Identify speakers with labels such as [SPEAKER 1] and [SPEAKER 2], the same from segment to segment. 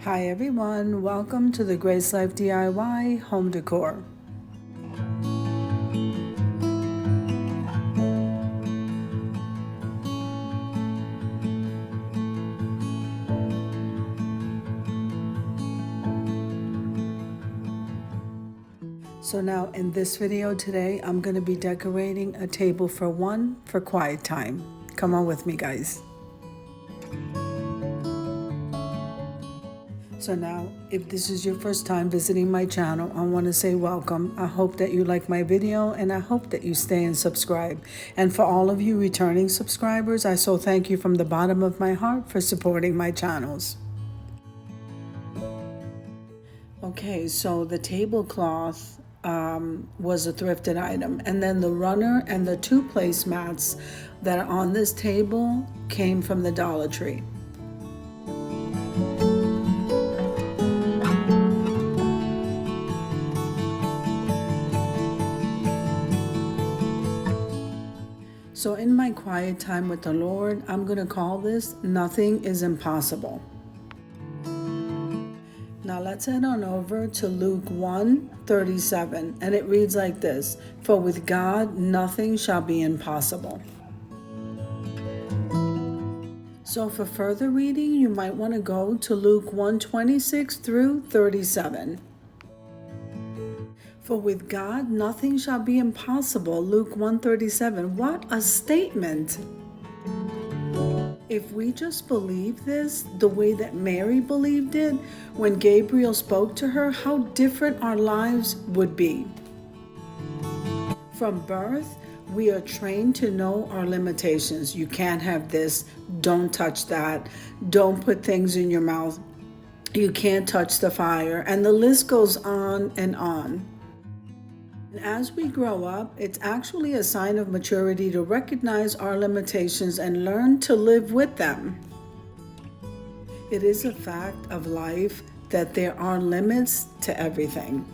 [SPEAKER 1] Hi everyone, welcome to the Grace Life DIY Home Decor. So now in this video today, I'm going to be decorating a table for one for quiet time. Come on with me, guys. So now, if this is your first time visiting my channel, I want to say welcome. I hope that you like my video and I hope that you stay and subscribe. And for all of you returning subscribers, I so thank you from the bottom of my heart for supporting my channels. Okay, so the tablecloth was a thrifted item, and then the runner and the two placemats that are on this table came from the Dollar Tree. So in my quiet time with the Lord, I'm going to call this Nothing is Impossible. Now let's head on over to Luke 1:37, and it reads like this: For with God nothing shall be impossible. So for further reading, you might want to go to Luke 1:26 through 37. For with God nothing shall be impossible. Luke 1:37. What a statement! If we just believe this the way that Mary believed it when Gabriel spoke to her, how different our lives would be. From birth, we are trained to know our limitations. You can't have this, don't touch that, don't put things in your mouth, you can't touch the fire, and the list goes on and on. And as we grow up, it's actually a sign of maturity to recognize our limitations and learn to live with them. It is a fact of life that there are limits to everything.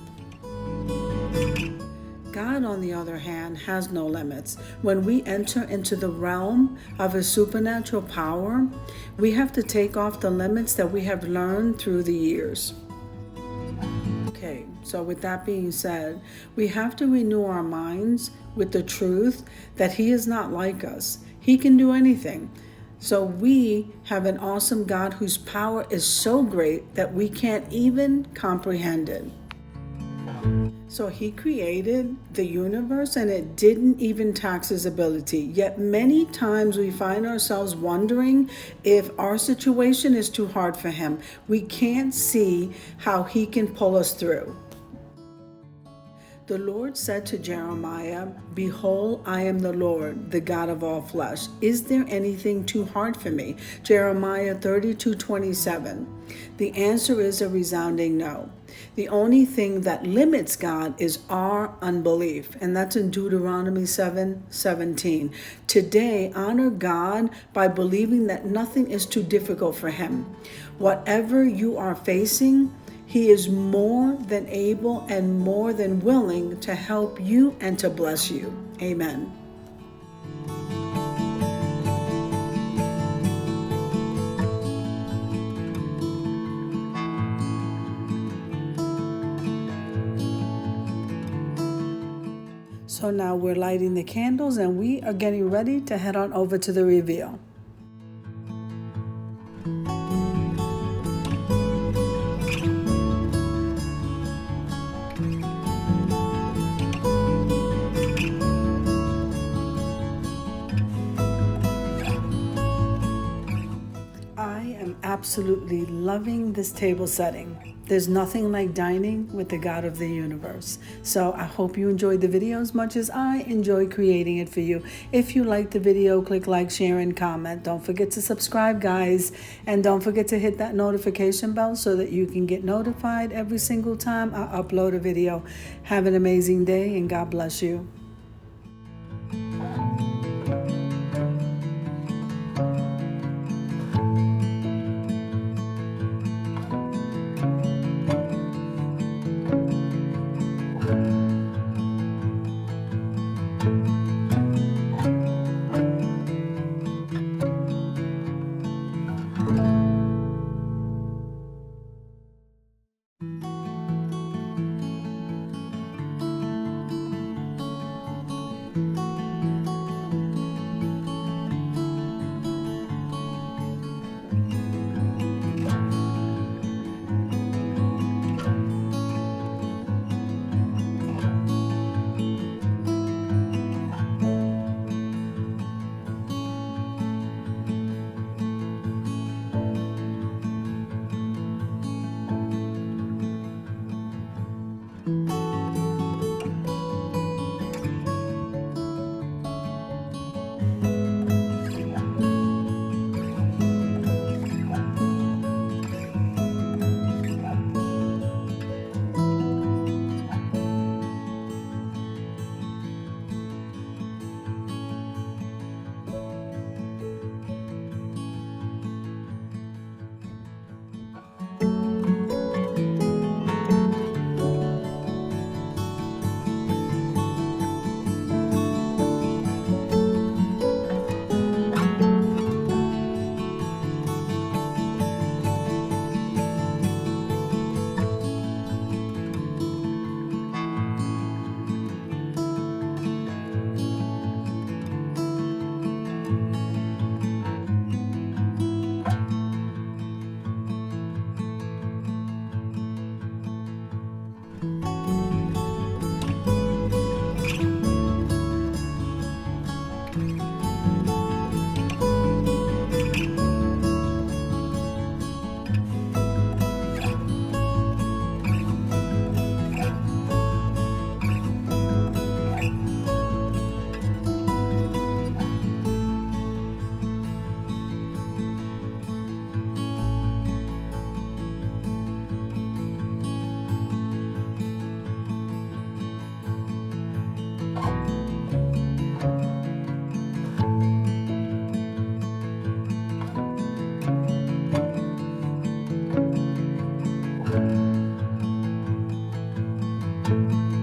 [SPEAKER 1] God, on the other hand, has no limits. When we enter into the realm of His supernatural power, we have to take off the limits that we have learned through the years. Okay, so with that being said, we have to renew our minds with the truth that He is not like us. He can do anything. So we have an awesome God whose power is so great that we can't even comprehend it. So He created the universe and it didn't even tax His ability. Yet many times we find ourselves wondering if our situation is too hard for Him. We can't see how He can pull us through. The Lord said to Jeremiah, Behold, I am the Lord, the God of all flesh. Is there anything too hard for me? Jeremiah 32:27. The answer is a resounding no. The only thing that limits God is our unbelief, and that's in Deuteronomy 7:17. Today, honor God by believing that nothing is too difficult for Him. Whatever you are facing, He is more than able and more than willing to help you and to bless you. Amen. So now we're lighting the candles and we are getting ready to head on over to the reveal. I am absolutely loving this table setting. There's nothing like dining with the God of the universe. So I hope you enjoyed the video as much as I enjoy creating it for you. If you liked the video, click like, share, and comment. Don't forget to subscribe, guys. And don't forget to hit that notification bell so that you can get notified every single time I upload a video. Have an amazing day and God bless you.
[SPEAKER 2] you.